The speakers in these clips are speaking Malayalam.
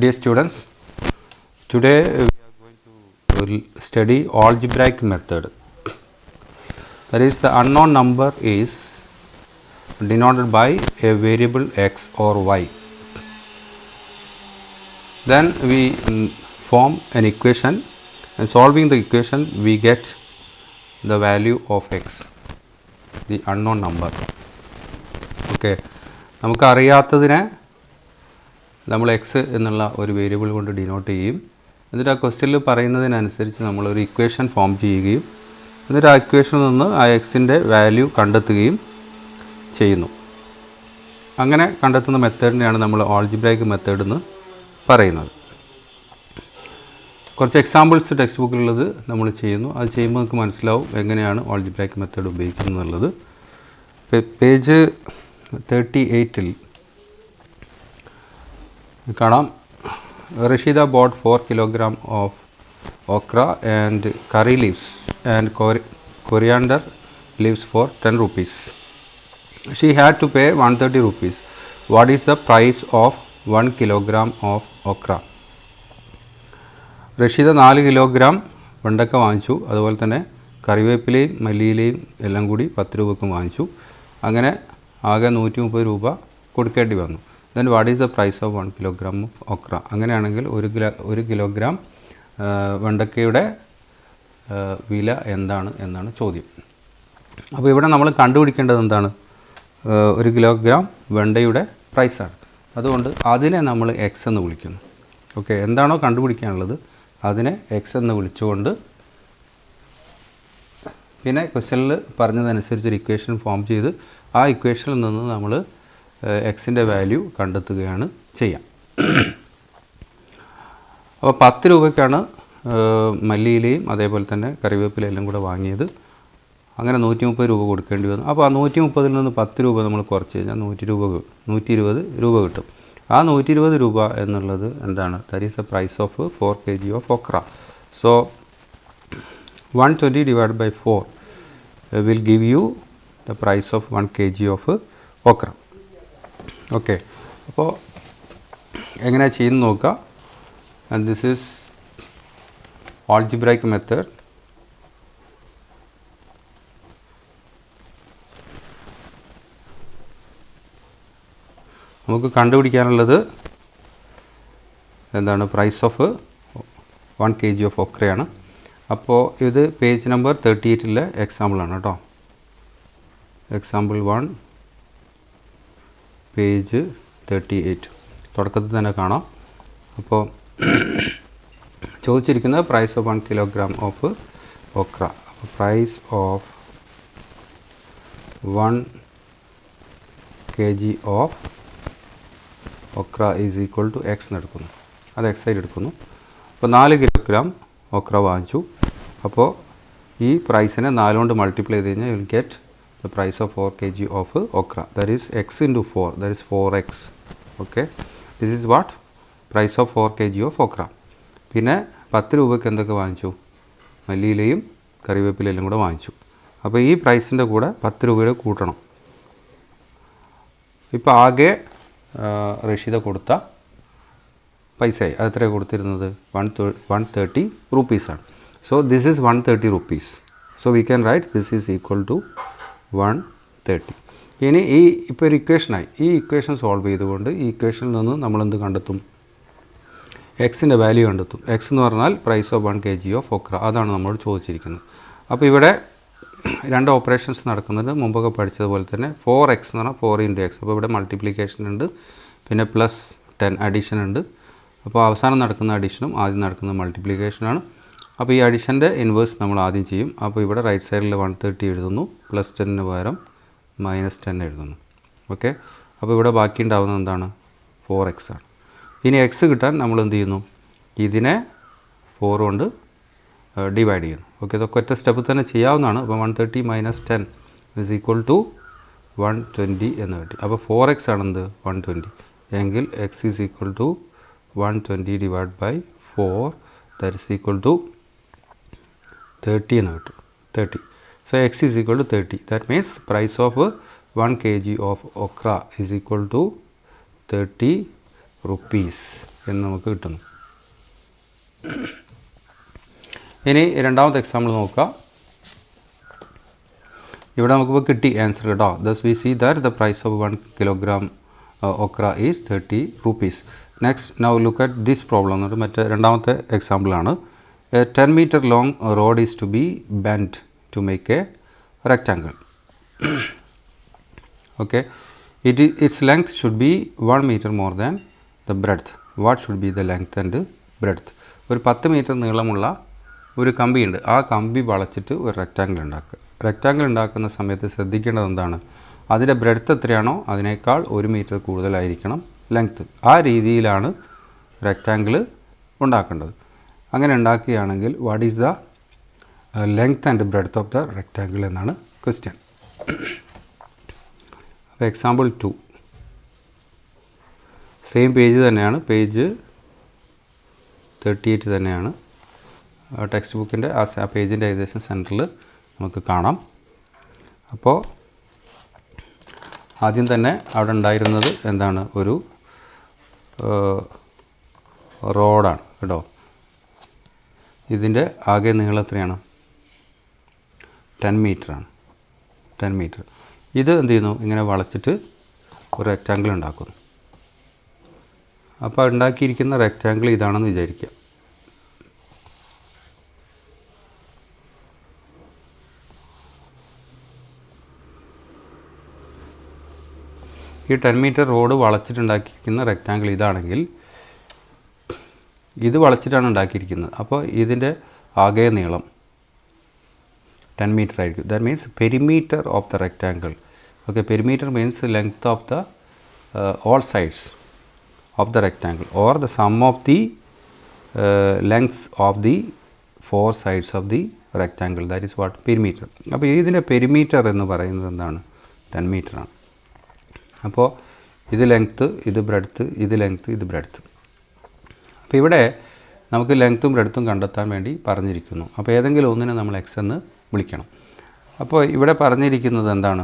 Dear students, today we are going to study algebraic method. That is, the unknown number is denoted by a variable x or y. Then we form an equation, and solving the equation we get the value of x, the unknown number. Okay, നമുക്ക് അറിയാത്തതിനെ നമ്മൾ എക്സ് എന്നുള്ള ഒരു വേരിയബിൾ കൊണ്ട് ഡിനോട്ട് ചെയ്യും. എന്നിട്ട് ആ ക്വസ്റ്റ്യനിൽ പറയുന്നതിനനുസരിച്ച് നമ്മളൊരു ഇക്വേഷൻ ഫോം ചെയ്യുകയും എന്നിട്ട് ആ ഇക്വേഷനിൽ നിന്ന് ആ എക്സിൻ്റെ വാല്യൂ കണ്ടെത്തുകയും ചെയ്യുന്നു. അങ്ങനെ കണ്ടെത്തുന്ന മെത്തേഡിനെയാണ് നമ്മൾ ആൾജിബ്രായിക് മെത്തേഡ് എന്ന് പറയുന്നത്. കുറച്ച് എക്സാമ്പിൾസ് ടെക്സ്റ്റ് ബുക്കിലുള്ളത് നമ്മൾ ചെയ്യുന്നു. അത് ചെയ്യുമ്പോൾ നമുക്ക് മനസ്സിലാവും എങ്ങനെയാണ് ആൾജിബ്രായിക് മെത്തേഡ് ഉപയോഗിക്കുന്നത് എന്നുള്ളത്. പേജ് 38 കാണാം. Rasheeda bought 4 kilogram of okra and curry leaves and coriander leaves for 10 rupees. She had to pay 130 rupees. What is the price of 1 kilogram of okra? Rasheeda 4 kilogram വെണ്ടക്ക വാങ്ങിച്ചു. അതുപോലെ തന്നെ കറിവേപ്പിലയും മല്ലിയിലയും എല്ലാം കൂടി 10 രൂപയ്ക്കും വാങ്ങിച്ചു. അങ്ങനെ ആകെ 130 രൂപ കൊടുക്കേണ്ടി വന്നു. Then what is the price of 1 kilogram of okra? അങ്ങനെയാണെങ്കിൽ ഒരു കിലോഗ്രാം വെണ്ടക്കയുടെ വില എന്താണ് എന്നാണ് ചോദ്യം. അപ്പോൾ ഇവിടെ നമ്മൾ കണ്ടുപിടിക്കേണ്ടത് എന്താണ്? 1 കിലോഗ്രാം വെണ്ടയുടെ പ്രൈസാണ്. അതുകൊണ്ട് അതിനെ നമ്മൾ എക്സ് എന്ന് വിളിക്കുന്നു. ഓക്കെ, എന്താണോ കണ്ടുപിടിക്കാനുള്ളത് അതിനെ എക്സ് എന്ന് വിളിച്ചുകൊണ്ട് പിന്നെ ക്വസ്റ്റ്യനിൽ പറഞ്ഞതനുസരിച്ചൊരു ഇക്വേഷൻ ഫോം ചെയ്ത് ആ ഇക്വേഷനിൽ നിന്ന് നമ്മൾ എക്സിൻ്റെ വാല്യൂ കണ്ടെത്തുകയാണ് ചെയ്യാം. അപ്പോൾ 10 രൂപയ്ക്കാണ് മല്ലിയിലയും അതേപോലെ തന്നെ കറിവേപ്പിലയെല്ലാം കൂടെ വാങ്ങിയത്. അങ്ങനെ 130 രൂപ കൊടുക്കേണ്ടി വന്നു. അപ്പോൾ ആ 130ൽ നിന്ന് 10 രൂപ നമ്മൾ കുറച്ച് കഴിഞ്ഞാൽ 120 രൂപ കിട്ടും. ആ 120 രൂപ എന്നുള്ളത് എന്താണ്? That is the price of 4 kg of okra. So 120 divided by 4 will give you the price of 1 kg of okra. Okay, അപ്പോൾ എങ്ങനെ ചെയ്യുന്നു നോക്കുക. And this is algebraic method. നമുക്ക് കണ്ടുപിടിക്കാനുള്ളത് എന്താണ്? പ്രൈസ് ഓഫ് 1 kg ഓഫ് ഒക്രയാണ്. അപ്പോൾ ഇത് പേജ് നമ്പർ 38 എക്സാമ്പിളാണ് കേട്ടോ. എക്സാമ്പിൾ 1 പേജ് 38 തുടക്കത്തിൽ തന്നെ കാണാം. അപ്പോൾ ചോദിച്ചിരിക്കുന്നത് price of 1 kilogram of okra. അപ്പോൾ price of 1 kg of okra is equal to x എന്ന് എടുക്കുന്നു. അത് എക്സ് ആയിട്ട് എടുക്കുന്നു. അപ്പോൾ 4 കിലോഗ്രാം okra വാങ്ങിച്ചു. അപ്പോൾ ഈ പ്രൈസിനെ 4 കൊണ്ട് മൾട്ടിപ്ലൈ ചെയ്ത് കഴിഞ്ഞാൽ U will get the price of 4 kg of okra. That is x into 4, that is 4x. Okay, this is what? Price of 4 kg of okra. പിന്നെ 10 രൂപയ്ക്ക് എന്തൊക്കെ വാങ്ങിച്ചു? മല്ലിയിലയും കറിവേപ്പിലയും കൂടെ വാങ്ങിച്ചു. അപ്പോൾ ഈ പ്രൈസിൻ്റെ കൂടെ 10 രൂപയുടെ കൂട്ടണം. ഇപ്പോൾ ആകെ റഷീദ കൊടുത്ത പൈസയായി. അത് എത്രയാണ് കൊടുത്തിരുന്നത്? 130 rupees. So this is 130 rupees. So we can write this is equal to 130. ഇനി ഇപ്പോൾ ഒരു ഇക്വേഷനായി. ഈ ഇക്വേഷൻ സോൾവ് ചെയ്തുകൊണ്ട് ഈ ഇക്വേഷനിൽ നിന്ന് നമ്മളെന്ത് കണ്ടെത്തും? എക്സിൻ്റെ വാല്യൂ കണ്ടെത്തും. എക്സ് എന്ന് പറഞ്ഞാൽ price of 1 kg of okra. അതാണ് നമ്മളോട് ചോദിച്ചിരിക്കുന്നത്. അപ്പോൾ ഇവിടെ 2 ഓപ്പറേഷൻസ് നടക്കുന്നത് മുമ്പൊക്കെ പഠിച്ചതുപോലെ തന്നെ 4x എന്ന് പറഞ്ഞാൽ 4 × x. അപ്പോൾ ഇവിടെ മൾട്ടിപ്ലിക്കേഷൻ ഉണ്ട്, പിന്നെ +10 അഡീഷൻ ഉണ്ട്. അപ്പോൾ അവസാനം നടക്കുന്ന അഡീഷനും ആദ്യം നടക്കുന്ന മൾട്ടിപ്ലിക്കേഷനാണ്. അപ്പോൾ ഈ അഡീഷൻ്റെ ഇൻവേഴ്സ് നമ്മൾ ആദ്യം ചെയ്യും. അപ്പോൾ ഇവിടെ റൈറ്റ് സൈഡിൽ 130 എഴുതുന്നു, +10 പകരം -10 എഴുതുന്നു. ഓക്കെ, അപ്പോൾ ഇവിടെ ബാക്കി ഉണ്ടാവുന്നത് എന്താണ്? 4x ആണ്. ഇനി എക്സ് കിട്ടാൻ നമ്മൾ എന്ത് ചെയ്യുന്നു? ഇതിനെ 4 കൊണ്ട് ഡിവൈഡ് ചെയ്യുന്നു. ഓക്കെ, ഇതൊക്കെ ഒറ്റ സ്റ്റെപ്പ് തന്നെ ചെയ്യാവുന്നതാണ്. അപ്പോൾ 130 - 10 ഇസ് ഈക്വൽ ടു 120 എന്ന് കിട്ടി. അപ്പോൾ 4x ആണെന്ത്? 120 എങ്കിൽ x is equal to 120 divide by 4, that is equal to 30 എന്ന് കിട്ടും. 30. So x is equal to 30. That means price of 1 kg of okra is equal to 30 rupees. എന്ന് നമുക്ക് കിട്ടുന്നു. ഇനി രണ്ടാമത്തെ എക്സാമ്പിൾ നോക്കുക. ഇവിടെ നമുക്കിപ്പോൾ കിട്ടി ആൻസർ കേട്ടോ. Thus we see that the price of 1 kilogram okra is 30 rupees. Next now look at this problem എന്നിട്ട് മറ്റേ രണ്ടാമത്തെ എക്സാമ്പിളാണ്. A 10 meter long road is to be bend to make a rectangle. Okay, its length should be 1 meter more than the breadth. What should be the length and breadth? ഒരു 10 മീറ്റർ നീളമുള്ള ഒരു കമ്പിയുണ്ട്. ആ കമ്പി വളച്ചിട്ട് ഒരു റെക്റ്റാങ്കിൾ ഉണ്ടാക്കുക. റെക്റ്റാങ്കിൾ ഉണ്ടാക്കുന്ന സമയത്ത് ശ്രദ്ധിക്കേണ്ടത് എന്താണ്? അതിൻ്റെ ബ്രെഡ്ത്ത് എത്രയാണോ അതിനേക്കാൾ 1 മീറ്റർ കൂടുതലായിരിക്കണം ലെങ്ത്ത്. ആ രീതിയിലാണ് റെക്റ്റാങ്കിൾ ഉണ്ടാക്കേണ്ടത്. അങ്ങനെ ഉണ്ടാക്കുകയാണെങ്കിൽ what is the length and breadth of the rectangle എന്നാണ് ക്വസ്റ്റ്യൻ. അപ്പോൾ എക്സാമ്പിൾ 2 സെയിം പേജ് തന്നെയാണ്, പേജ് 38 തന്നെയാണ്. ടെക്സ്റ്റ് ബുക്കിൻ്റെ ആ പേജിൻ്റെ ഏകദേശം സെൻറ്ററിൽ നമുക്ക് കാണാം. അപ്പോൾ ആദ്യം തന്നെ അവിടെ ഉണ്ടായിരുന്നത് എന്താണ്? ഒരു റോഡാണ് കേട്ടോ. ഇതിൻ്റെ ആകെ നീളം എത്രയാണ്? 10 മീറ്ററാണ്. 10 മീറ്റർ. ഇത് എന്ത് ചെയ്യുന്നു? ഇങ്ങനെ വളച്ചിട്ട് ഒരു റെക്റ്റാങ്കിൾ ഉണ്ടാക്കുന്നു. അപ്പോൾ ഉണ്ടാക്കിയിരിക്കുന്ന റെക്റ്റാങ്കിൾ ഇതാണെന്ന് വിചാരിക്കുക. ഈ 10 മീറ്റർ റോഡ് വളച്ചിട്ടുണ്ടാക്കിയിരിക്കുന്ന റെക്റ്റാങ്കിൾ ഇതാണെങ്കിൽ ഇത് വളച്ചിട്ടാണ് ഉണ്ടാക്കിയിരിക്കുന്നത്. അപ്പോൾ ഇതിൻ്റെ ആകെ നീളം 10 മീറ്റർ ആയിരിക്കും. That means perimeter of the rectangle. Okay, perimeter means length of the all sides of the rectangle or the sum of the lengths of the 4 sides of the rectangle. That is what perimeter. അപ്പോൾ ഇതിൻ്റെ പെരിമീറ്റർ എന്ന് പറയുന്നത് എന്താണ്? 10 മീറ്ററാണ്. അപ്പോൾ ഇത് ലെങ്ത്ത്, ഇത് ബ്രെഡ്ത്ത്, ഇത് ലെങ്ത്ത്, ഇത് ബ്രെഡ്ത്ത്. അപ്പോൾ ഇവിടെ നമുക്ക് ലെങ്ത്തും ബ്രെഡ്ത്തും കണ്ടെത്താൻ വേണ്ടി പറഞ്ഞിരിക്കുന്നു. അപ്പോൾ ഏതെങ്കിലും ഒന്നിനെ നമ്മൾ എക്സ് എന്ന് വിളിക്കണം. അപ്പോൾ ഇവിടെ പറഞ്ഞിരിക്കുന്നത് എന്താണ്?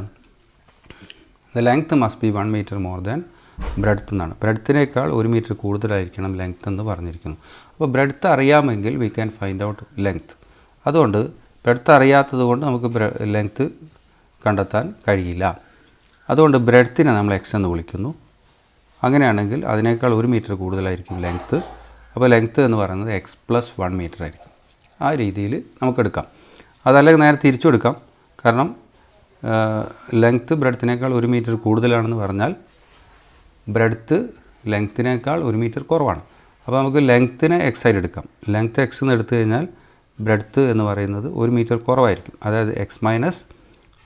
The length must be 1 meter more than breadth എന്നാണ്. ബ്രെഡ്ത്തിനേക്കാൾ 1 മീറ്റർ കൂടുതലായിരിക്കണം ലെങ്ത്ത് എന്ന് പറഞ്ഞിരിക്കുന്നു. അപ്പോൾ ബ്രെഡ്ത്ത് അറിയാമെങ്കിൽ we can find out length. അതുകൊണ്ട് ബ്രെഡ്ത്ത് അറിയാത്തത് കൊണ്ട് നമുക്ക് ലെങ്ത്ത് കണ്ടെത്താൻ കഴിയില്ല. അതുകൊണ്ട് ബ്രെഡ്ത്തിനെ നമ്മൾ എക്സ് എന്ന് വിളിക്കുന്നു. അങ്ങനെയാണെങ്കിൽ അതിനേക്കാൾ 1 മീറ്റർ കൂടുതലായിരിക്കും ലെങ്ത്ത്. അപ്പോൾ ലെങ്ത്ത് എന്ന് പറയുന്നത് x + 1 മീറ്റർ ആയിരിക്കും. ആ രീതിയിൽ നമുക്കെടുക്കാം. അതല്ലെങ്കിൽ നേരെ തിരിച്ചു എടുക്കാം. കാരണം ലെങ്ത്ത് ബ്രെഡ്ത്തിനേക്കാൾ 1 മീറ്റർ കൂടുതലാണെന്ന് പറഞ്ഞാൽ ബ്രെഡ്ത്ത് ലെങ്ത്തിനേക്കാൾ 1 മീറ്റർ കുറവാണ്. അപ്പോൾ നമുക്ക് ലെങ്ത്തിനെ എക്സ് ആയിട്ട് എടുക്കാം. ലെങ്ത്ത് എക്സ് എന്ന് എടുത്തു കഴിഞ്ഞാൽ ബ്രെഡ്ത്ത് എന്ന് പറയുന്നത് 1 മീറ്റർ കുറവായിരിക്കും. അതായത് x -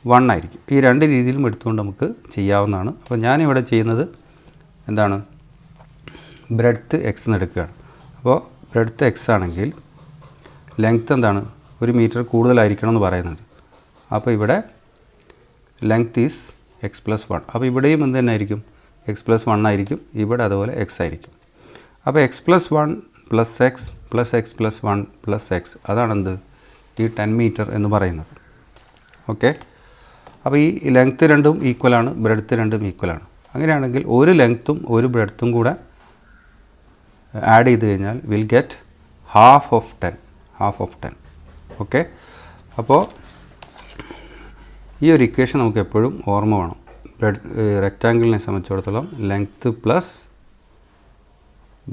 1 ആയിരിക്കും. ഈ രണ്ട് രീതിയിലും എടുത്തുകൊണ്ട് നമുക്ക് ചെയ്യാവുന്നതാണ്. അപ്പോൾ ഞാനിവിടെ ചെയ്യുന്നത് എന്താണ്? ബ്രെഡ്ത്ത് എക്സ് എന്ന് എടുക്കുകയാണ്. അപ്പോൾ ബ്രെഡ്ത്ത് എക്സ് ആണെങ്കിൽ ലെങ്ത്ത് എന്താണ്? 1 മീറ്റർ കൂടുതലായിരിക്കണം എന്ന് പറയുന്നുണ്ട്. അപ്പോൾ ഇവിടെ ലെങ്ത്ത് ഈസ് x + 1. അപ്പോൾ ഇവിടെയും എന്ത് തന്നെ ആയിരിക്കും? x + 1 ആയിരിക്കും. ഇവിടെ അതുപോലെ x ആയിരിക്കും. അപ്പോൾ x + 1 + x + x + 1 + x അതാണെന്ത്? ഈ 10 മീറ്റർ എന്ന് പറയുന്നത്. ഓക്കെ, അപ്പോൾ ഈ ലെങ്ത്ത് രണ്ടും ഈക്വലാണ്, ബ്രെഡ്ത്ത് രണ്ടും ഈക്വലാണ്. അങ്ങനെയാണെങ്കിൽ ഒരു ലെങ്ത്തും ഒരു ബ്രെഡ്ത്തും കൂടെ ആഡ് ചെയ്ത് കഴിഞ്ഞാൽ will get half of 10. Okay, അപ്പോൾ ഈ ഒരു ഇക്വേഷൻ നമുക്ക് എപ്പോഴും ഓർമ്മ വേണം. റെക്റ്റാങ്കിളിനെ സംബന്ധിച്ചിടത്തോളം length plus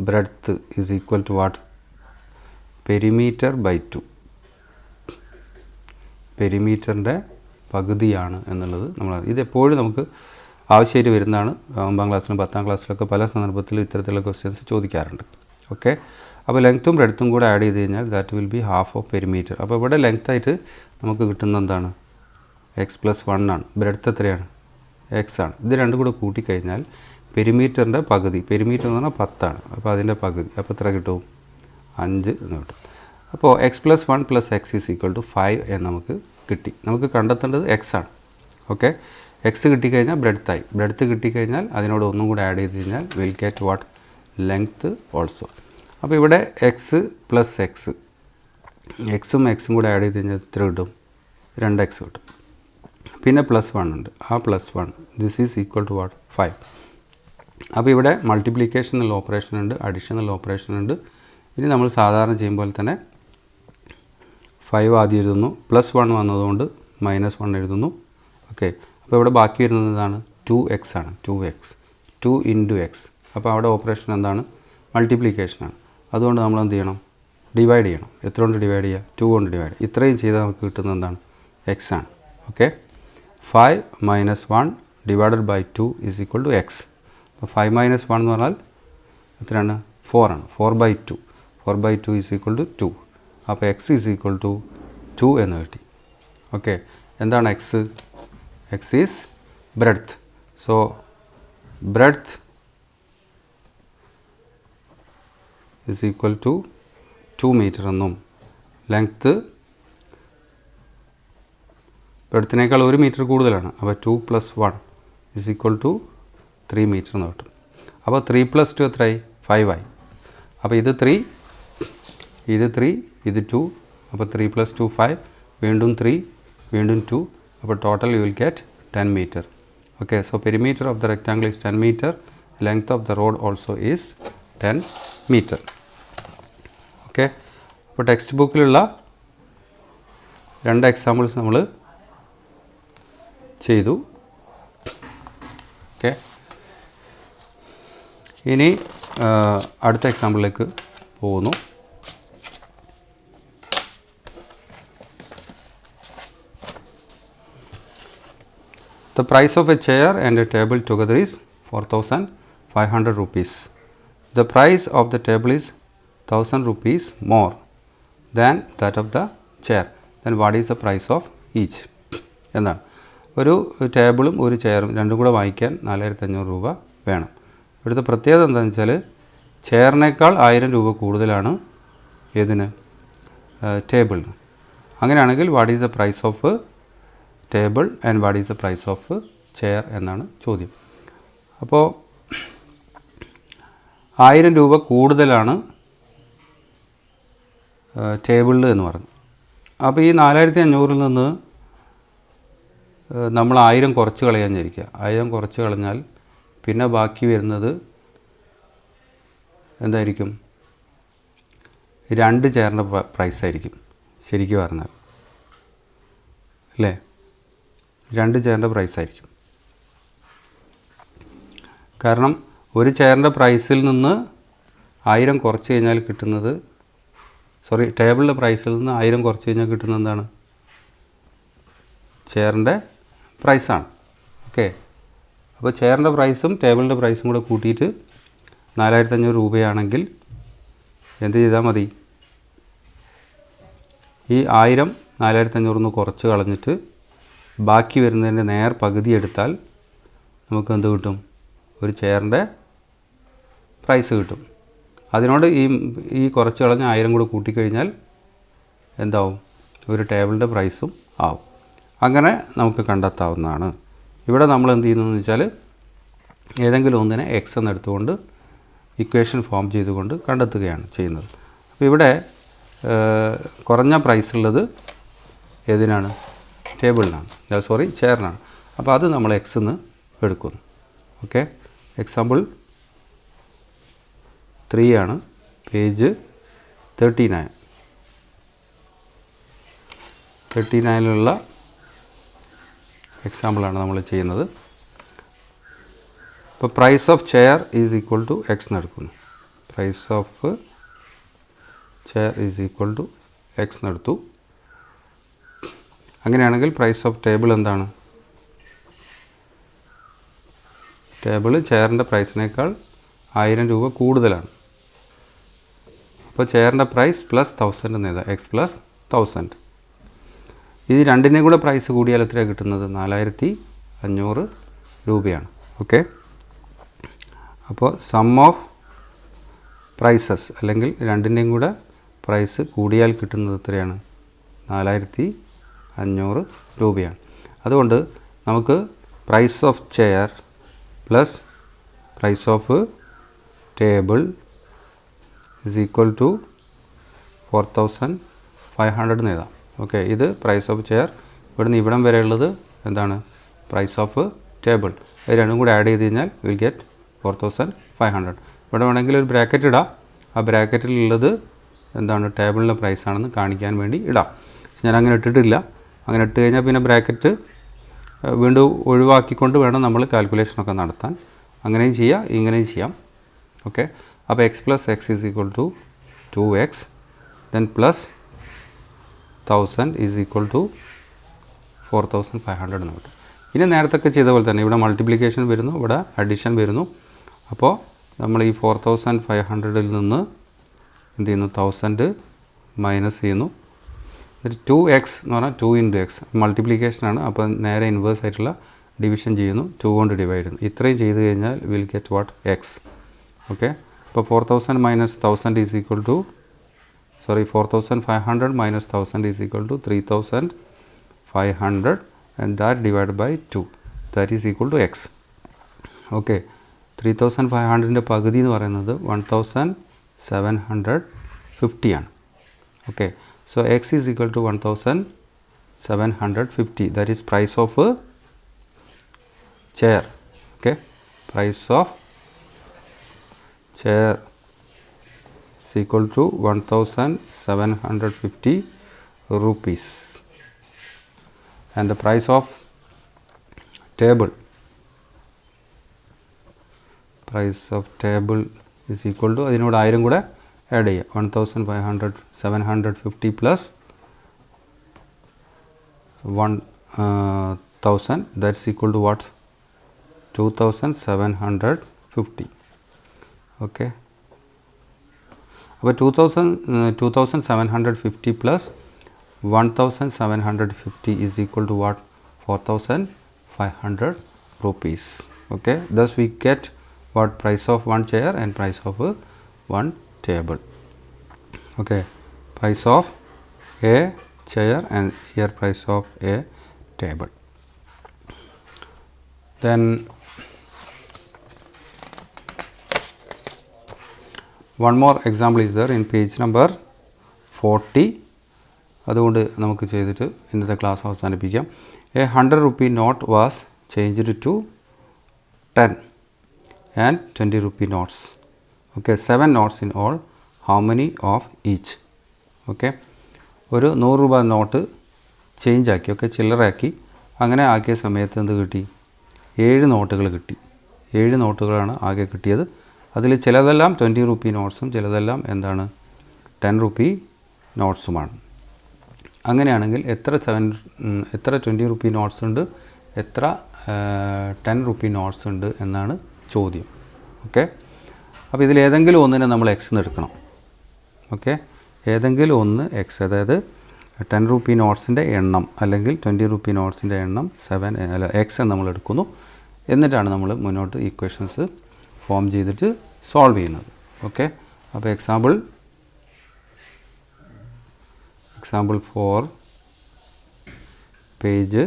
breadth is equal to what? Perimeter by 2. പെരിമീറ്ററിൻ്റെ പകുതിയാണ് എന്നുള്ളത് ഇതെപ്പോഴും നമുക്ക് ആവശ്യമായിട്ട് വരുന്നതാണ്. 9ാം ക്ലാസ്സിലും 10ാം ക്ലാസ്സിലൊക്കെ പല സന്ദർഭത്തിലും ഇത്തരത്തിലുള്ള ക്വസ്റ്റ്യൻസ് ചോദിക്കാറുണ്ട്. ഓക്കെ, അപ്പോൾ ലെങ്ത്തും ബ്രെഡ്ത്തും കൂടെ ആഡ് ചെയ്ത് കഴിഞ്ഞാൽ that will be half of perimeter. അപ്പോൾ ഇവിടെ ലെങ്ത്തായിട്ട് നമുക്ക് കിട്ടുന്ന എന്താണ്? x + 1 ആണ്. ബ്രെഡ്ത്ത് എത്രയാണ്? x ആണ്. ഇത് രണ്ടും കൂടെ കൂട്ടിക്കഴിഞ്ഞാൽ പെരിമീറ്ററിൻ്റെ പകുതി. പെരിമീറ്റർ എന്ന് പറഞ്ഞാൽ 10 ആണ്. അപ്പോൾ അതിൻ്റെ പകുതി. അപ്പോൾ എത്ര കിട്ടും? 5 എന്ന് കിട്ടും. അപ്പോൾ x + 1 + x = 5 എന്ന് നമുക്ക് കിട്ടി. നമുക്ക് കണ്ടെത്തേണ്ടത് x ആണ്. ഓക്കെ, എക്സ് കിട്ടിക്കഴിഞ്ഞാൽ ബ്രെഡ്ത്തായി. ബ്രെഡ്ത്ത് കിട്ടിക്കഴിഞ്ഞാൽ അതിനോട് ഒന്നും കൂടെ ആഡ് ചെയ്ത് കഴിഞ്ഞാൽ will get what? Length also. അപ്പോൾ ഇവിടെ എക്സ് പ്ലസ് എക്സും എക്സും കൂടെ ആഡ് ചെയ്ത് കഴിഞ്ഞാൽ എത്ര കിട്ടും? 2x കിട്ടും. പിന്നെ +1 ഉണ്ട്. ആ +1 this is equal to what? 5. അപ്പോൾ ഇവിടെ മൾട്ടിപ്ലിക്കേഷണൽ ഓപ്പറേഷൻ ഉണ്ട്, അഡീഷണൽ ഓപ്പറേഷൻ ഉണ്ട്. ഇനി നമ്മൾ സാധാരണ ചെയ്യുമ്പോൾ തന്നെ 5 ആദ്യം എഴുതുന്നു, +1 വന്നതുകൊണ്ട് -1 എഴുതുന്നു. ഓക്കെ, അപ്പോൾ ഇവിടെ ബാക്കി വരുന്നത് എന്താണ്? 2x ആണ്. 2x 2 × x. അപ്പോൾ അവിടെ ഓപ്പറേഷൻ എന്താണ്? മൾട്ടിപ്ലിക്കേഷനാണ്. അതുകൊണ്ട് നമ്മൾ എന്ത് ചെയ്യണം? ഡിവൈഡ് ചെയ്യണം. എത്ര കൊണ്ട് ഡിവൈഡ് ചെയ്യുക? 2 കൊണ്ട് ഡിവൈഡ്. ഇത്രയും ചെയ്താൽ നമുക്ക് കിട്ടുന്നത് എന്താണ്? x ആണ്. Okay, 5 - 1 / 2 = x. അപ്പോൾ 5 - 1 എന്ന് പറഞ്ഞാൽ എത്രയാണ്? 4 ആണ്. 4/2. 4/2 = 2. അപ്പോൾ x = 2 എന്ന് കിട്ടി. ഓക്കെ, എന്താണ് x? x is breadth. So breadth = 2 metre എന്നും ലെങ്ത്ത് ബ്രെഡ്ത്തിനേക്കാൾ 1 മീറ്റർ കൂടുതലാണ്. അപ്പോൾ 2 + 1 = 3 മീറ്റർ എന്ന് കിട്ടും. അപ്പോൾ 3 + 2 എത്രയായി? 5 ആയി. അപ്പോൾ ഇത് 3, ഇത് 3, ഇത് 2. അപ്പോൾ 3 + 2 5, വീണ്ടും 3, വീണ്ടും 2. അപ്പോൾ total U will get 10 meter. Okay, so perimeter of the rectangle is 10 meter. Length of the road also is 10 meter. Okay, അപ്പോൾ ടെക്സ്റ്റ് ബുക്കിലുള്ള 2 എക്സാമ്പിൾസ് നമ്മൾ ചെയ്തു. ഓക്കെ, ഇനി അടുത്ത എക്സാമ്പിളിലേക്ക് പോകുന്നു. The price of a chair and a table together is 4,500 rupees. The price of the table is 1,000 rupees more than that of the chair. Then what is the price of each? എന്താണ്? ഒരു ടേബിളും ഒരു ചെയറും രണ്ടും കൂടെ വാങ്ങിക്കാൻ 4,500 രൂപ വേണം. ഇവിടുത്തെ പ്രത്യേകത എന്താണെന്ന് വെച്ചാൽ ചെയറിനേക്കാൾ 1000 രൂപ കൂടുതലാണ് ഏതിന്? ടേബിളിന്. അങ്ങനെയാണെങ്കിൽ what is the price of table and what is the price of chair എന്നാണ് ചോദ്യം. അപ്പോൾ 1000 രൂപ കൂടുതലാണ് ടേബിളിൽ എന്ന് പറഞ്ഞു. അപ്പോൾ ഈ 4,500 നിന്ന് നമ്മൾ 1000 കുറച്ച് കളയാൻ വിചാരിക്കുക. 1000 കുറച്ച് കളഞ്ഞാൽ പിന്നെ ബാക്കി വരുന്നത് എന്തായിരിക്കും? 2 ചെയറിൻ്റെ പ്രൈസായിരിക്കും ശരിക്കും പറഞ്ഞാൽ, അല്ലേ? 2 ചെയറിൻ്റെ പ്രൈസായിരിക്കും. കാരണം ഒരു ചെയറിൻ്റെ പ്രൈസിൽ നിന്ന് 1000 കുറച്ച് കഴിഞ്ഞാൽ കിട്ടുന്നത്, ടേബിളിൻ്റെ പ്രൈസിൽ നിന്ന് 1000 കുറച്ച് കഴിഞ്ഞാൽ കിട്ടുന്നത് എന്താണ്? ചെയറിൻ്റെ പ്രൈസാണ്. ഓക്കെ, അപ്പോൾ ചെയറിൻ്റെ പ്രൈസും ടേബിളിൻ്റെ പ്രൈസും കൂടെ കൂട്ടിയിട്ട് 4,500 രൂപയാണെങ്കിൽ എന്ത് ചെയ്താൽ മതി? ഈ 1000 4,500 കുറച്ച് കളഞ്ഞിട്ട് ബാക്കി വരുന്നതിൻ്റെ നേർ പകുതി എടുത്താൽ നമുക്ക് എന്ത് കിട്ടും? ഒരു ചെയറിൻ്റെ പ്രൈസ് കിട്ടും. അതിനോട് ഈ കുറച്ച് കളഞ്ഞ 1000 കൂടെ കൂട്ടിക്കഴിഞ്ഞാൽ എന്താവും? ഒരു ടേബിളിൻ്റെ പ്രൈസും ആവും. അങ്ങനെ നമുക്ക് കണ്ടെത്താവുന്നതാണ്. ഇവിടെ നമ്മൾ എന്ത് ചെയ്യുന്നതെന്ന് വെച്ചാൽ ഏതെങ്കിലും ഒന്നിനെ എക്സ് എന്നെടുത്തുകൊണ്ട് ഇക്വേഷൻ ഫോം ചെയ്തുകൊണ്ട് കണ്ടെത്തുകയാണ് ചെയ്യുന്നത്. അപ്പോൾ ഇവിടെ കുറഞ്ഞ പ്രൈസുള്ളത് ഏതിനാണ്? ടേബിളിനാണ്, ചെയറിനാണ്. അപ്പോൾ അത് നമ്മൾ എക്സ് എന്ന് എടുക്കുന്നു. ഓക്കെ, എക്സാമ്പിൾ 3 ആണ്, പേജ് 39ലുള്ള എക്സാമ്പിളാണ് നമ്മൾ ചെയ്യുന്നത്. ഇപ്പോൾ price of chair is equal to x എന്ന് എടുക്കുന്നു. Price of chair is equal to x എന്നെടുത്തു. അങ്ങനെയാണെങ്കിൽ പ്രൈസ് ഓഫ് ടേബിൾ എന്താണ്? ടേബിൾ ചെയറിൻ്റെ പ്രൈസിനേക്കാൾ 1000 രൂപ കൂടുതലാണ്. അപ്പോൾ ചെയറിൻ്റെ പ്രൈസ് +1000 എന്ന് എഴുതാം. എക്സ് +1000. ഇത് രണ്ടിനെയും കൂടെ പ്രൈസ് കൂടിയാൽ എത്രയാണ് കിട്ടുന്നത്? 4,500 രൂപയാണ്. ഓക്കെ, അപ്പോൾ സം ഓഫ് പ്രൈസസ് അല്ലെങ്കിൽ രണ്ടിൻ്റെയും കൂടെ പ്രൈസ് കൂടിയാൽ കിട്ടുന്നത് എത്രയാണ്? 4,500 രൂപയാണ്. അതുകൊണ്ട് നമുക്ക് price of chair plus price of table is equal to 4,500 എന്ന് എഴുതാം. ഓക്കെ, ഇത് പ്രൈസ് ഓഫ് ചെയർ. ഇവിടുന്ന് ഇവിടം വരെയുള്ളത് എന്താണ്? Price of table. ഇത് രണ്ടും കൂടി ആഡ് ചെയ്ത് കഴിഞ്ഞാൽ വിൽ ഗെറ്റ് 4500. ഇവിടെ വേണമെങ്കിൽ ഒരു ബ്രാക്കറ്റ് ഇടാം. ആ ബ്രാക്കറ്റിലുള്ളത് എന്താണ് ടേബിളിലെ പ്രൈസ് ആണെന്ന് കാണിക്കാൻ വേണ്ടി ഇടാം. ഞാൻ അങ്ങനെ ഇട്ടിട്ടില്ല. അങ്ങനെ ഇട്ട് കഴിഞ്ഞാൽ പിന്നെ ബ്രാക്കറ്റ് വീണ്ടും ഒഴിവാക്കിക്കൊണ്ട് വേണം നമ്മൾ കാൽക്കുലേഷനൊക്കെ നടത്താൻ. അങ്ങനെയും ചെയ്യാം, ഇങ്ങനെയും ചെയ്യാം. ഓക്കെ, അപ്പോൾ x + x = 2x, then plus 1000 = 4500 എന്ന് കിട്ടും. ഇനി നേരത്തെ ചെയ്ത പോലെ തന്നെ ഇവിടെ മൾട്ടിപ്ലിക്കേഷൻ വരുന്നു, ഇവിടെ അഡീഷൻ വരുന്നു. അപ്പോൾ നമ്മൾ ഈ 4500ൽ നിന്ന് എന്ത് ചെയ്യുന്നു, 1000 മൈനസ് ചെയ്യുന്നു. 2x എന്ന് പറഞ്ഞാൽ 2 × x മൾട്ടിപ്ലിക്കേഷനാണ്. അപ്പോൾ നേരെ ഇൻവേഴ്സ് ആയിട്ടുള്ള ഡിവിഷൻ ചെയ്യുന്നു, 2 കൊണ്ട് ഡിവൈഡ് ചെയ്യുന്നു. ഇത്രയും ചെയ്ത് കഴിഞ്ഞാൽ will get what, x. Okay, അപ്പോൾ 4000 - 1000 4500 - 1000 = 3500 and that divided by 2, that is equal to x. Okay, 3500ൻ്റെ പകുതി എന്ന് പറയുന്നത് 1750 ആണ്. Okay, so x is equal to 1750, that is price of a chair. Okay, price of chair is equal to 1750 rupees, and the price of table is equal to അതിനോട് 1000 കൂടെ ആഡ് ചെയ്യുക. 1500 750 plus 1000, that's equal to what, 2750. okay, അപ്പോൾ 2750 plus 1750 is equal to what, 4500 rupees. okay, thus we get what, price of one chair and price of one table. okay, price of a chair and here price of a table. Then one more example is there in page number 40. അതുകൊണ്ട് നമുക്ക് ചെയ്തിട്ട് ഇന്നത്തെ ക്ലാസ് അവസാനിപ്പിക്കാം. A 100 rupee note was changed to 10 and 20 rupee notes. okay, 7 notes in all. How many of each? okay, ഒരു 100 രൂപ നോട്ട് ചേഞ്ച് ആക്കി, ഓക്കെ, ചില്ലറയാക്കി. അങ്ങനെ ആക്കിയ സമയത്ത് എന്ത് കിട്ടി, 7 നോട്ടുകൾ കിട്ടി. 7 നോട്ടുകളാണ് ആകെ കിട്ടിയത്. അതിൽ ചിലതെല്ലാം 20 rupee നോട്ട്സും ചിലതെല്ലാം എന്താണ് 10 rupee നോട്ട്സുമാണ്. അങ്ങനെയാണെങ്കിൽ എത്ര 20 rupee നോട്ട്സ് ഉണ്ട്, എത്ര 10 rupee നോട്ട്സ് ഉണ്ട് എന്നാണ് ചോദ്യം. ഓക്കെ, അപ്പോൾ ഇതിൽ ഏതെങ്കിലും ഒന്നിനെ നമ്മൾ x എന്ന് എടുക്കണം. ഓക്കെ, ഏതെങ്കിലും ഒന്ന് x, അതായത് 10 rupee നോട്ട്സിൻ്റെ എണ്ണം അല്ലെങ്കിൽ 20 rupee നോട്ട്സിൻ്റെ എണ്ണം x എന്ന് നമ്മൾ എടുക്കുന്നു. എന്നിട്ടാണ് നമ്മൾ മുന്നോട്ട് ഇക്വേഷൻസ് ഫോം ചെയ്തിട്ട് സോൾവ് ചെയ്യുന്നത്. ഓക്കെ, അപ്പോൾ എക്സാമ്പിൾ 4 പേജ്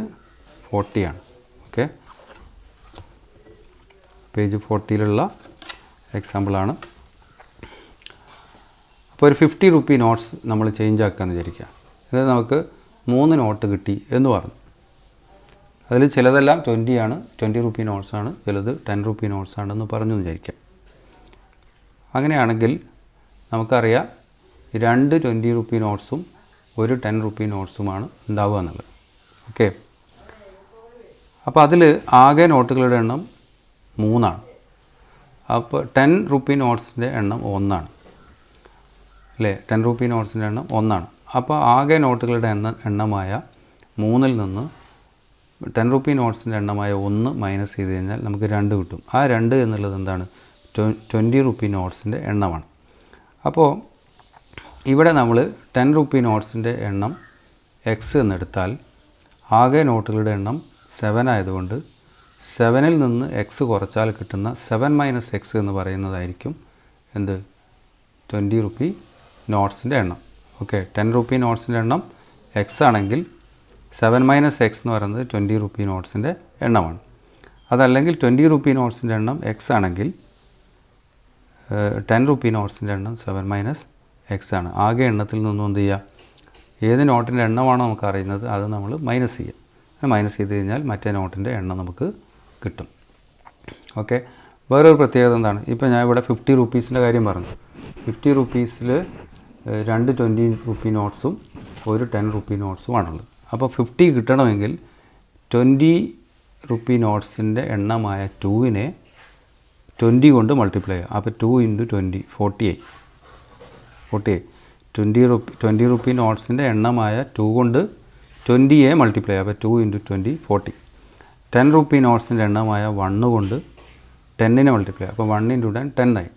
40 ആണ്. ഓക്കെ, പേജ് 40ലുള്ള എക്സാമ്പിളാണ്. അപ്പോൾ ഒരു 50 rupee നോട്ട്സ് നമ്മൾ ചേഞ്ച് ആക്കാമെന്ന് വിചാരിക്കുക. അതായത് നമുക്ക് 3 നോട്ട് കിട്ടി എന്ന് പറഞ്ഞു. അതിൽ ചിലതെല്ലാം 20 ആണ്, 20 rupee നോട്ട്സാണ്, ചിലത് 10 rupee നോട്ട്സ് ആണെന്ന് പറഞ്ഞു വിചാരിക്കാം. അങ്ങനെയാണെങ്കിൽ നമുക്കറിയാം 2 20 rupee നോട്ട്സും ഒരു 10 rupee നോട്ട്സുമാണ് ഉണ്ടാവുക എന്നുള്ളത്. ഓക്കെ, അപ്പോൾ അതിൽ ആകെ നോട്ടുകളുടെ എണ്ണം 3 ആണ്. അപ്പോൾ 10 rupee നോട്ട്സിൻ്റെ എണ്ണം 1 ആണ് അല്ലേ, 10 rupee നോട്ട്സിൻ്റെ എണ്ണം 1 ആണ്. അപ്പോൾ ആകെ നോട്ടുകളുടെ എണ്ണമായ 3ൽ നിന്ന് 10 rupee നോട്ട്സിൻ്റെ എണ്ണമായ 1 മൈനസ് ചെയ്ത് കഴിഞ്ഞാൽ നമുക്ക് 2 കിട്ടും. ആ 2 എന്നുള്ളത് എന്താണ്, 20 rupee നോട്ട്സിൻ്റെ എണ്ണമാണ്. അപ്പോൾ ഇവിടെ നമ്മൾ 10 rupee നോട്ട്സിൻ്റെ എണ്ണം x എന്നെടുത്താൽ ആകെ നോട്ടുകളുടെ എണ്ണം 7 ആയതുകൊണ്ട് 7ൽ നിന്ന് x കുറച്ചാൽ കിട്ടുന്ന 7 - x എന്ന് പറയുന്നതായിരിക്കും എന്ത്, 20 rupee നോട്ട്സിൻ്റെ എണ്ണം. ഓക്കെ, 10 rupee നോട്ട്സിൻ്റെ എണ്ണം x ആണെങ്കിൽ 7 - x എന്ന് പറയുന്നത് 20 rupee നോട്ട്സിൻ്റെ എണ്ണമാണ്. അതല്ലെങ്കിൽ 20 rupee നോട്ട്സിൻ്റെ എണ്ണം x ആണെങ്കിൽ 10 rupee നോട്ട്സിൻ്റെ എണ്ണം 7 - x ആണ്. ആകെ എണ്ണത്തിൽ നിന്നും എന്ത് ചെയ്യുക, ഏത് നോട്ടിൻ്റെ എണ്ണമാണോ നമുക്ക് അറിയുന്നത് അത് നമ്മൾ മൈനസ് ചെയ്യുക. മൈനസ് ചെയ്ത് കഴിഞ്ഞാൽ മറ്റേ നോട്ടിൻ്റെ എണ്ണം നമുക്ക് കിട്ടും. ഓക്കെ, വേറൊരു പ്രത്യേകത എന്താണ്, ഇപ്പോൾ ഞാൻ ഇവിടെ 50 റുപ്പീസിൻ്റെ കാര്യം പറഞ്ഞു. 50 റുപ്പീസിൽ 2 20 റുപ്പി നോട്ട്സും ഒരു 10 റുപ്പി നോട്ട്സും ആണുള്ളത്. അപ്പോൾ 50 കിട്ടണമെങ്കിൽ 20 റുപ്പി നോട്ട്സിൻ്റെ എണ്ണമായ 2-നെ 20 കൊണ്ട് മൾട്ടിപ്ലൈ ചെയ്യുക. അപ്പോൾ 2 × 20 48. 20 റുപ്പി നോട്ട്സിൻ്റെ എണ്ണമായ 2 കൊണ്ട് 20യെ മൾട്ടിപ്ലൈ ചെയ്യുക. അപ്പോൾ 2 × 20 40. 10 റുപ്പി നോട്ട്സിൻ്റെ എണ്ണമായ 1 കൊണ്ട് 10നെ മൾട്ടിപ്ലൈ ചെയ്യുക. അപ്പോൾ 1 × 10 10 ആയി.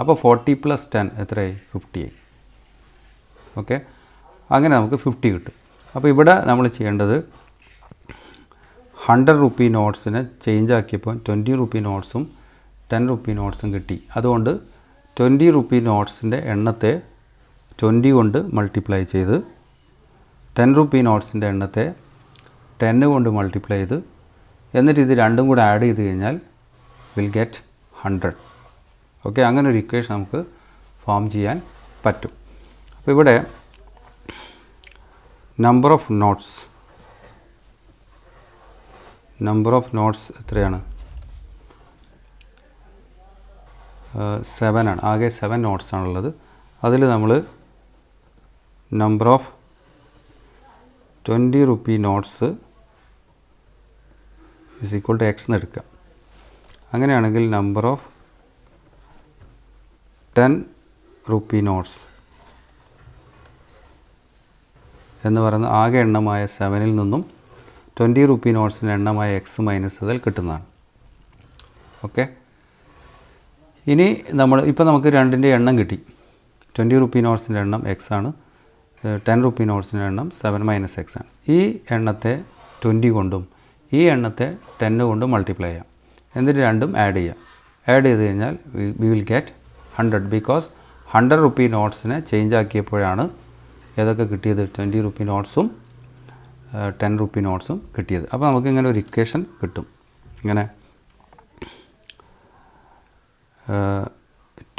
അപ്പോൾ 40 + 10 എത്രയായി? 50 ആയി. ഓക്കെ, അങ്ങനെ നമുക്ക് 50 കിട്ടും. അപ്പോൾ ഇവിടെ നമ്മൾ ചെയ്യേണ്ടത് 100 റുപ്പി നോട്ട്സിനെ ചേഞ്ച് ആക്കിയപ്പോൾ 20 റുപ്പി നോട്ട്സും 10 റുപ്പി നോട്ട്സും കിട്ടി. അതുകൊണ്ട് 20 റുപ്പി നോട്ട്സിൻ്റെ എണ്ണത്തെ 20 കൊണ്ട് മൾട്ടിപ്ലൈ ചെയ്ത് 10 റുപ്പി നോട്ട്സിൻ്റെ എണ്ണത്തെ 10 കൊണ്ട് മൾട്ടിപ്ലൈ ചെയ്ത് എന്നിട്ട് ഇത് രണ്ടും കൂടെ ആഡ് ചെയ്ത് കഴിഞ്ഞാൽ വിൽ ഗെറ്റ് 100. ഓക്കെ, അങ്ങനെ ഒരു ഇക്വേഷൻ നമുക്ക് ഫോം ചെയ്യാൻ പറ്റും. അപ്പോൾ ഇവിടെ നമ്പർ ഓഫ് നോട്ട്സ് എത്രയാണ്? 7 ആണ്. ആകെ 7 നോട്ട്സ് ആണുള്ളത്. അതിൽ നമ്മൾ number of 20 rupee notes is equal to x എന്ന് എടുക്കുക. അങ്ങനെയാണെങ്കിൽ നമ്പർ ഓഫ് 10 റുപ്പി നോട്ട്സ് എന്ന് പറയുന്ന ആകെ എണ്ണമായ 7-ൽ നിന്നും 20 റുപ്പി നോട്ട്സിൻ്റെ എണ്ണമായ എക്സ് മൈനസ് അതിൽ കിട്ടുന്നതാണ്. ഓക്കെ, ഇനി ഇപ്പോൾ നമുക്ക് രണ്ടിൻ്റെ എണ്ണം കിട്ടി. 20 റുപ്പി നോട്ട്സിൻ്റെ എണ്ണം എക്സ് ആണ്, 10 റുപ്പി നോട്ട്സിൻ്റെ എണ്ണം 7 - എക്സ് ആണ്. ഈ എണ്ണത്തെ 20 കൊണ്ടും ഈ എണ്ണത്തെ 10 കൊണ്ടും മൾട്ടിപ്ലൈ ചെയ്യാം. എന്നിട്ട് രണ്ടും ആഡ് ചെയ്യാം. ആഡ് ചെയ്ത് കഴിഞ്ഞാൽ we will get 100. Because 100 rupee നോട്ട്സിനെ ചേഞ്ച് ആക്കിയപ്പോഴാണ് ഏതൊക്കെ കിട്ടിയത്? 20 റുപ്പി നോട്ട്സും 10 റുപ്പി നോട്ട്സും കിട്ടിയത്. അപ്പോൾ നമുക്ക് ഇങ്ങനെ ഒരു ഇക്വേഷൻ കിട്ടും. ഇങ്ങനെ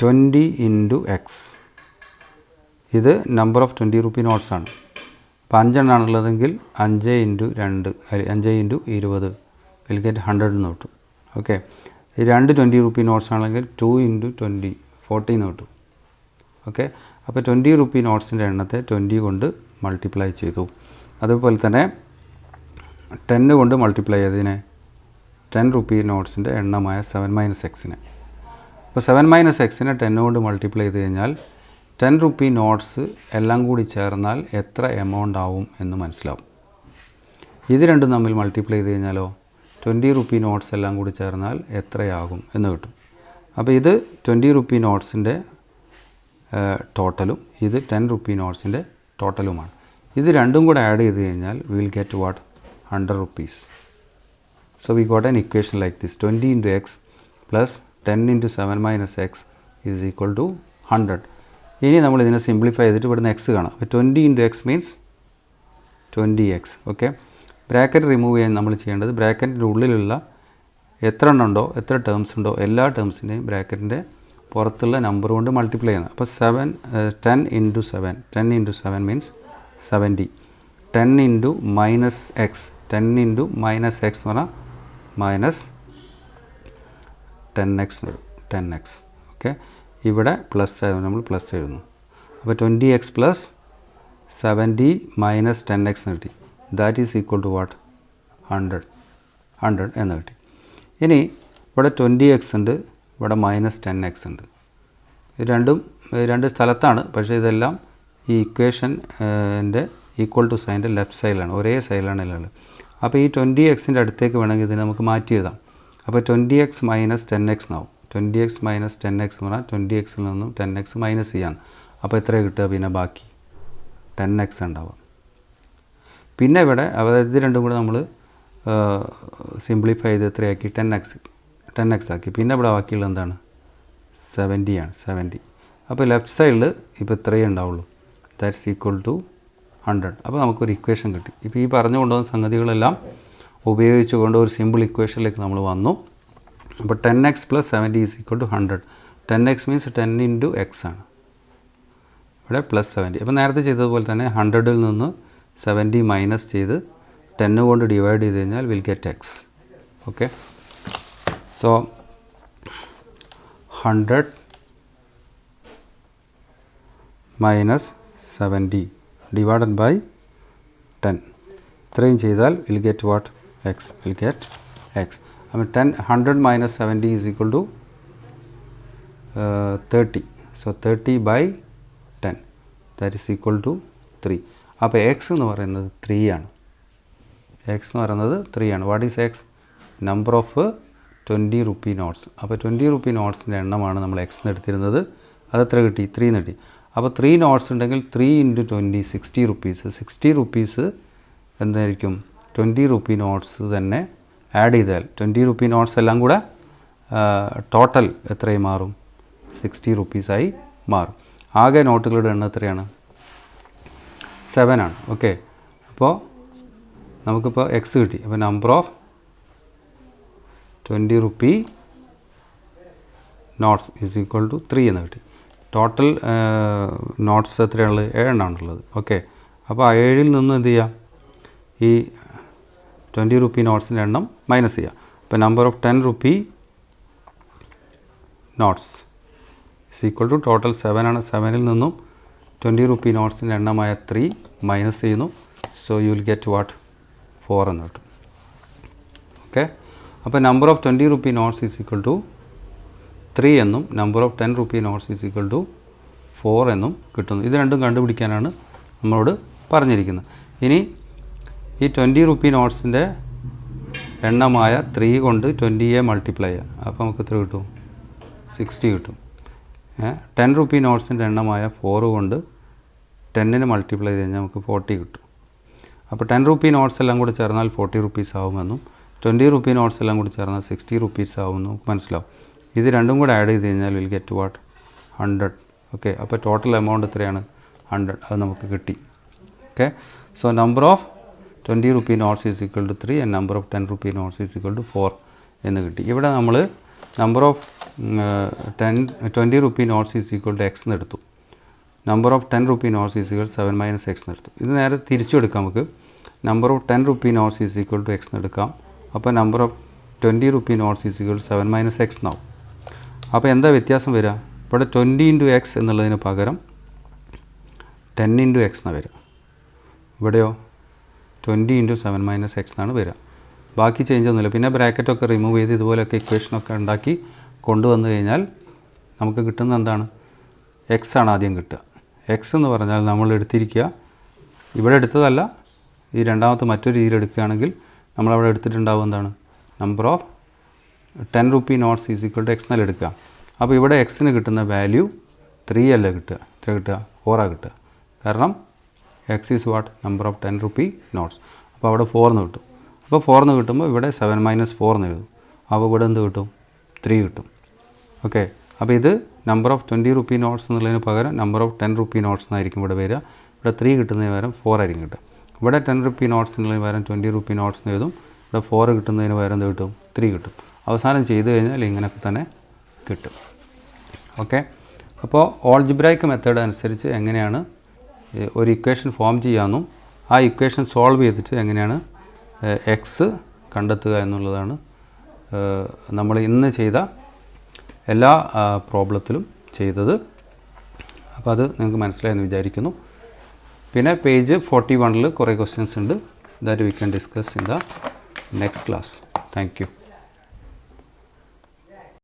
20 × എക്സ്, ഇത് നമ്പർ ഓഫ് 20 റുപ്പി നോട്ട്സാണ്. അപ്പോൾ 5 എണ്ണാണുള്ളതെങ്കിൽ 5 × 2 5 × 20 വിൽ ഗെറ്റ് 100 എന്ന് കിട്ടും. ഓക്കെ, ഈ 2 20 റുപ്പി നോട്ട്സ് ആണെങ്കിൽ 2 × 20 40 എന്ന് കിട്ടും. ഓക്കെ, അപ്പോൾ 20 റുപ്പി നോട്ട്സിൻ്റെ എണ്ണത്തെ 20 കൊണ്ട് മൾട്ടിപ്ലൈ ചെയ്തു. അതുപോലെ തന്നെ 10 കൊണ്ട് മൾട്ടിപ്ലൈ ചെയ്തതിനെ 10 റുപ്പി നോട്ട്സിൻ്റെ എണ്ണമായ 7 - എക്സിനെ. അപ്പോൾ 7 - എക്സിനെ 10 കൊണ്ട് മൾട്ടിപ്ലൈ ചെയ്ത് കഴിഞ്ഞാൽ 10 റുപ്പി നോട്ട്സ് എല്ലാം കൂടി ചേർന്നാൽ എത്ര എമൗണ്ട് ആവും എന്ന് മനസ്സിലാവും. ഇത് രണ്ടും തമ്മിൽ മൾട്ടിപ്ലൈ ചെയ്ത് കഴിഞ്ഞാലോ 20 റുപ്പി നോട്ട്സ് എല്ലാം കൂടി ചേർന്നാൽ എത്രയാകും എന്ന് കിട്ടും. അപ്പോൾ ഇത് 20 റുപ്പി നോട്ട്സിൻ്റെ ടോട്ടലും ഇത് 10 റുപ്പി നോട്ട്സിൻ്റെ ടോട്ടലുമാണ്. ഇത് രണ്ടും കൂടെ ആഡ് ചെയ്ത് കഴിഞ്ഞാൽ will get what? 100 rupees. So we got an equation like this: 20 × x plus 10 × 7 - x is equal to 100. ഇനി നമ്മൾ ഇതിനെ സിംപ്ലിഫൈ ചെയ്തിട്ട് ഇവിടുന്ന് എക്സ് കാണാം. അപ്പോൾ 20 × X means 20x. Okay, bracket remove ചെയ്യാൻ നമ്മൾ ചെയ്യേണ്ടത് ബ്രാക്കറ്റിൻ്റെ ഉള്ളിലുള്ള എത്ര എണ്ണം ഉണ്ടോ, എത്ര ടേംസ് ഉണ്ടോ എല്ലാ ടേംസിനെയും ബ്രാക്കറ്റിൻ്റെ പുറത്തുള്ള നമ്പർ കൊണ്ട് മൾട്ടിപ്ലൈ ചെയ്യണം. അപ്പോൾ 10 × 7 10 × 7 മീൻസ് 70. 10 × -x 10 × -x എന്ന് പറഞ്ഞാൽ മൈനസ് 10x. ഓക്കെ, ഇവിടെ പ്ലസ് നമ്മൾ പ്ലസ് എഴുതുന്നു. അപ്പോൾ 20x + 70 - 10x എന്ന് കിട്ടി. That is equal to what? 100 എന്ന് കിട്ടി. ഇനി ഇവിടെ 20x ഉണ്ട്, ഇവിടെ -10x ഉണ്ട്. ഇത് രണ്ട് സ്ഥലത്താണ്, പക്ഷേ ഇതെല്ലാം ഈ ഇക്വേഷൻ്റെ ഈക്വൽ ടു സൈൻ്റെ ലെഫ്റ്റ് സൈഡിലാണ്, ഒരേ സൈഡിലാണ് ഉള്ളത്. അപ്പോൾ ഈ 20xൻ്റെ അടുത്തേക്ക് വേണമെങ്കിൽ ഇതിനെ നമുക്ക് മാറ്റി എഴുതാം. അപ്പോൾ 20x - 10x എന്നാവും. 20x - 10x എന്ന് പറഞ്ഞാൽ 20xൽ നിന്നും 10x മൈനസ് ചെയ്യാം. അപ്പോൾ എത്ര കിട്ടുക? പിന്നെ ബാക്കി 10x ഉണ്ടാവുക. പിന്നെ ഇവിടെ അതായത് ഇത് രണ്ടും കൂടെ നമ്മൾ സിംപ്ലിഫൈ ചെയ്ത് എത്രയാക്കി? 10x ആക്കി. പിന്നെ ഇവിടെ ബാക്കിയുള്ള എന്താണ്? 70 ആണ്. 70. അപ്പോൾ ലെഫ്റ്റ് സൈഡിൽ ഇപ്പോൾ ഇത്രയേ ഉണ്ടാവുള്ളൂ. That's equal to 100. അപ്പോൾ നമുക്കൊരു ഇക്വേഷൻ കിട്ടി. ഇപ്പോൾ ഈ പറഞ്ഞു കൊണ്ടുവന്ന സംഗതികളെല്ലാം ഉപയോഗിച്ചുകൊണ്ട് ഒരു സിമ്പിൾ ഇക്വേഷനിലേക്ക് നമ്മൾ വന്നു. അപ്പോൾ 10x + 70 is equal to 100. 10x means 10 × x ആണ്. ഇവിടെ +70. അപ്പോൾ നേരത്തെ ചെയ്തതുപോലെ തന്നെ 100ൽ നിന്ന് 70 മൈനസ് ചെയ്ത് 10 കൊണ്ട് ഡിവൈഡ് ചെയ്ത് കഴിഞ്ഞാൽ will get x. Okay, so 100 minus 70 divided by 10. ഇത്രയും ചെയ്താൽ will get what X will get X. അപ്പോൾ 100 minus 70 is equal to 30. So 30 by 10 that is equal to 3. അപ്പോൾ എക്സ് എന്ന് പറയുന്നത് 3 ആണ്. എക്സ് എന്ന് പറയുന്നത് 3 ആണ്. What is X? Number of 20 rupee notes. അപ്പോൾ 20 rupee നോട്ട്സിൻ്റെ എണ്ണമാണ് നമ്മൾ എക്സ് എന്ന് എടുത്തിരുന്നത്. അത് എത്ര കിട്ടി? 3 എന്ന് കിട്ടി. അപ്പോൾ 3 നോട്ട്സ് ഉണ്ടെങ്കിൽ 3 × 20 60 rupees. 60 rupees എന്തായിരിക്കും? 20 rupee നോട്ട്സ് തന്നെ ആഡ് ചെയ്താൽ 20 rupee നോട്ട്സ് എല്ലാം കൂടെ ടോട്ടൽ എത്രയായി മാറും? 60 rupees ആയി മാറും. ആകെ നോട്ടുകളുടെ എണ്ണം എത്രയാണ്? 7 ആണ്. ഓക്കെ, അപ്പോൾ നമുക്കിപ്പോൾ എക്സ് കിട്ടി. അപ്പോൾ number of 20 rupee notes is equal to 3 എന്ന് കിട്ടി. ടോട്ടൽ നോട്ട്സ് എത്രയാണുള്ളത്? 7 എണ്ണമാണുള്ളത്. ഓക്കെ, അപ്പോൾ 7ൽ നിന്ന് എന്ത് ചെയ്യുക? ഈ 20 rupee നോട്ട്സിൻ്റെ എണ്ണം മൈനസ് ചെയ്യുക. അപ്പോൾ number of 10 rupee notes is equal to total 7 ആണ്. 7ൽ നിന്നും 20 rupee നോട്ട്സിൻ്റെ എണ്ണമായ 3 മൈനസ് ചെയ്യുന്നു. So you will get what? 4 എന്ന് കിട്ടും. ഓക്കെ, അപ്പോൾ number of 20 rupee notes is equal to 3 എന്നും number of 10 rupee notes is equal to 4 എന്നും കിട്ടുന്നു. ഇത് രണ്ടും കണ്ടുപിടിക്കാനാണ് നമ്മളോട് പറഞ്ഞിരിക്കുന്നത്. ഇനി ഈ 20 rupee നോട്ട്സിൻ്റെ എണ്ണമായ 3 കൊണ്ട് 20യെ മൾട്ടിപ്ലൈ ചെയ്യുക. അപ്പോൾ നമുക്ക് എത്ര കിട്ടും? 60 കിട്ടും. 10 rupee നോട്ട്സിൻ്റെ എണ്ണമായ 4 കൊണ്ട് 10നെ മൾട്ടിപ്ലൈ ചെയ്ത് കഴിഞ്ഞാൽ നമുക്ക് 40 കിട്ടും. അപ്പോൾ 10 rupee നോട്ട്സ് എല്ലാം കൂടി ചേർന്നാൽ 40 rupees ആവുമെന്നും 20 rupee നോട്ട്സ് എല്ലാം കൂടി ചേർന്നാൽ 60 rupees ആവുമെന്നും നമുക്ക് മനസ്സിലാവും. ഇത് രണ്ടും കൂടെ ആഡ് ചെയ്ത് കഴിഞ്ഞാൽ വിൽ ഗെറ്റ് വാട്ട്? 100. ഓക്കെ, അപ്പോൾ ടോട്ടൽ എമൗണ്ട് എത്രയാണ്? 100. അത് നമുക്ക് കിട്ടി. Okay, so number of 20 rupee notes is equal to 3 and number of 10 rupee notes is equal to 4 എന്ന് കിട്ടി. ഇവിടെ നമ്മൾ number of 20 rupee notes is equal to x എന്ന് എടുത്തു. Number of 10 rupee notes is equal 7 minus x എന്ന് എടുത്തു. ഇത് നേരെ തിരിച്ചു എടുക്കാം. നമുക്ക് number of 10 rupee notes is equal to x എന്ന് എടുക്കാം. അപ്പോൾ number of 20 rupee notes is equal to 7 minus x എന്നാവും. അപ്പോൾ എന്താ വ്യത്യാസം വരിക? ഇവിടെ 20 × എക്സ് എന്നുള്ളതിന് പകരം 10 × എക്സ് എന്നാണ് വരിക. ഇവിടെയോ 20 × 7 മൈനസ് എക്സ് എന്നാണ് വരിക. ബാക്കി ചേഞ്ച് ഒന്നുമില്ല. പിന്നെ ബ്രാക്കറ്റൊക്കെ റിമൂവ് ചെയ്ത് ഇതുപോലെയൊക്കെ ഇക്വേഷനൊക്കെ ഉണ്ടാക്കി കൊണ്ടുവന്നു കഴിഞ്ഞാൽ നമുക്ക് കിട്ടുന്നത് എന്താണ്? എക്സ് ആണ് ആദ്യം കിട്ടുക. എക്സ് എന്ന് പറഞ്ഞാൽ നമ്മൾ എടുത്തിരിക്കുക, ഇവിടെ എടുത്തതല്ല, ഈ രണ്ടാമത്തെ മറ്റൊരു രീതിയിൽ എടുക്കുകയാണെങ്കിൽ നമ്മളവിടെ എടുത്തിട്ടുണ്ടാവും എന്താണ്? Number of 10 rupee notes is equal to x എന്നല്ല എടുക്കുക. അപ്പോൾ ഇവിടെ എക്സിന് കിട്ടുന്ന വാല്യൂ 3 അല്ല കിട്ടുക. എത്ര കിട്ടുക? 4 കിട്ടുക. കാരണം X is what? Number of 10 rupee notes. അപ്പോൾ അവിടെ 4 എന്ന് കിട്ടും. അപ്പോൾ 4 എന്ന് കിട്ടുമ്പോൾ ഇവിടെ 7 മൈനസ് 4 എന്ന് എഴുതും. അപ്പോൾ ഇവിടെ എന്ത് കിട്ടും? 3 കിട്ടും. ഓക്കെ, അപ്പോൾ ഇത് നമ്പർ ഓഫ് 20 rupee നോട്ട്സ് എന്നുള്ളതിന് പകരം നമ്പർ ഓഫ് 10 rupee നോട്ട്സ് എന്നായിരിക്കും ഇവിടെ വരിക. ഇവിടെ 3 കിട്ടുന്നതിന് പകരം 4 ആയിരിക്കും കിട്ടുക. ഇവിടെ 10 rupee നോട്ട്സ് എന്നുള്ളതിന് പകരം 20 rupee നോട്ട്സ് എന്ന് എഴുതും. ഇവിടെ 4 കിട്ടുന്നതിന് പകരം എന്ത് കിട്ടും? 3 കിട്ടും. അവസാനം ചെയ്ത് കഴിഞ്ഞാൽ ഇങ്ങനെയൊക്കെ തന്നെ കിട്ടും. ഓക്കെ, അപ്പോൾ ഓൾജിബ്രായിക് മെത്തേഡ് അനുസരിച്ച് എങ്ങനെയാണ് ഒരു ഇക്വേഷൻ ഫോം ചെയ്യാമെന്നും ആ ഇക്വേഷൻ സോൾവ് ചെയ്തിട്ട് എങ്ങനെയാണ് എക്സ് കണ്ടെത്തുക എന്നുള്ളതാണ് നമ്മൾ ഇന്ന് ചെയ്ത എല്ലാ പ്രോബ്ലത്തിലും ചെയ്തത്. അപ്പോൾ അത് നിങ്ങൾക്ക് മനസ്സിലായെന്ന് വിചാരിക്കുന്നു. പിന്നെ പേജ് 41 കുറേ ക്വസ്റ്റ്യൻസ് ഉണ്ട്. That we can discuss in the next class. Thank you.